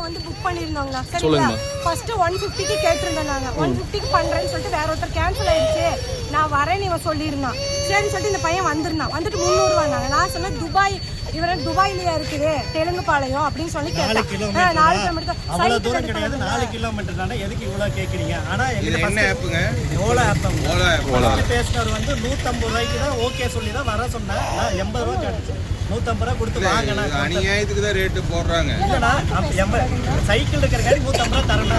வந்து புக் பண்ணியிருந்தோங்கண்ணா. சரிங்களா, ஃபர்ஸ்ட் 150க்கு கேட்டிருந்தோம். நாங்க 150க்கு பண்றேன்னு சொல்லிட்டு வேற ஒருத்தர் கேன்சல் ஆயிடுச்சு, நான் வரேன்னு இவன் சொல்லியிருந்தான். சரின்னு சொல்லிட்டு இந்த பையன் வந்துட்டு 300 ரூபாய். நான் சொன்னேன் துபாய், இவர துபாயிலேயே இருக்குது தெலுங்கு பாளையம் அப்படின்னு சொல்லி கேட்டேன். 4 கிலோமீட்டர் அவ்வளவு தூரம் கிடையாது. 4 கிலோமீட்டர் தானே, எதுக்கு இவ்வளவு கேக்குறீங்க? ஆனா என்ன ஆப்புங்க? ஓலா ஆப். பேசினவர் வந்து 150 ரூபாய்க்கு தான் ஓகே சொல்லி தான் வர சொன்னேன். நான் 80 ரூபாய் கேட்டுச்சு. 150 ரூபாய் கொடுத்து வாங்கினா அநியாயத்துக்கு தான் ரேட்டு போடுறாங்க. சைக்கிள் இருக்கிற 150 ரூபாய் தரேன்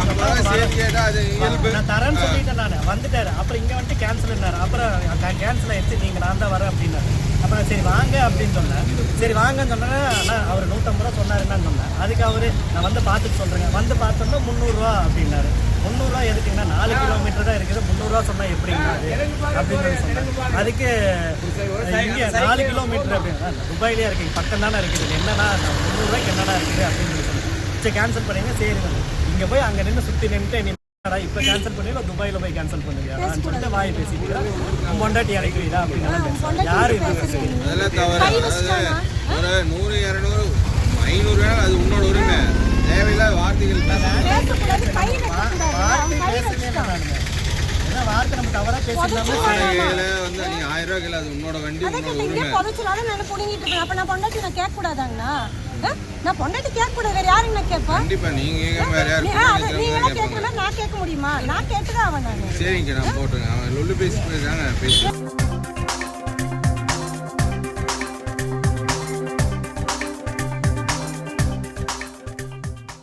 நான் தரேன்னு சொல்லிட்டேன். நான் வந்துட்டாரு. அப்புறம் இங்க வந்துட்டு கேன்சல். அப்புறம் கேன்சல் ஆயிடுச்சு, நீங்க நான் தான் வரேன் அப்படின்னாரு. அப்புறம் சரி வாங்க அப்படின்னு சொன்னேன். சரி வாங்கன்னு சொன்னேன். ஆனால் அவர் 150 ரூபா சொன்னாருன்னு சொன்னேன். அதுக்கு அவரு நான் வந்து பார்த்துட்டு சொல்றேங்க. வந்து பார்த்தோம்னா 300 ரூபா அப்படின்னாரு. 300 ரூபா எதுக்குன்னா 4 கிலோமீட்டர் தான் இருக்குது, 300 ரூபா சொன்னா எப்படின்னா அப்படின்னு சொன்னேன். அதுக்கு இங்கே 4 கிலோமீட்டர் அப்படின்னா துபாயிலே இருக்கு, பக்கம் தானே இருக்குது, என்னன்னா 300 ரூபாய்க்கு என்னடா இருக்குது அப்படின்னு சொன்னேன். சரி கேன்சல் பண்ணீங்க. சரி இங்கே போய் அங்கே நின்று சுற்றி நின்றுட்டு இப்போ கேன்சல் பண்ணி துபாயில் போய் கேன்சல் பண்ணுவியான்னு சொல்லிட்டு வாய் பேசிட்டு பொண்டாட்டி அடைக்கிறீரா அப்படின்னு யாரு அதெல்லாம் தவறு. ஒரு 100 200 500 வேணாலும் அது உன்னோட உரிமை. தேவையில்லாத வார்த்தைகள் வார்த்தை நம்ம தவறா பேசிக்கலாமே. வந்து நீ 1000 ரூபாய் இல்லை, அது உன்னோட வண்டி, உன்னோட உரிமை. அப்ப நான் பொண்டாட்டி நான் கேட்க கூடாதாங்கண்ணா? நான் பொண்டாட்டி கேட்க கூடாது, வேற யாருங்க நான் கேட்பேன்? கண்டிப்பா நீங்க வேற யாரும் நீங்க கேட்கணும்னா நான் கேட்க முடியுமா? நான் கேட்டுதான் அவன். சரிங்க, நான் போட்டுருங்க. அவன் லொல்லு பேசி தாங்க பேசுறேன்.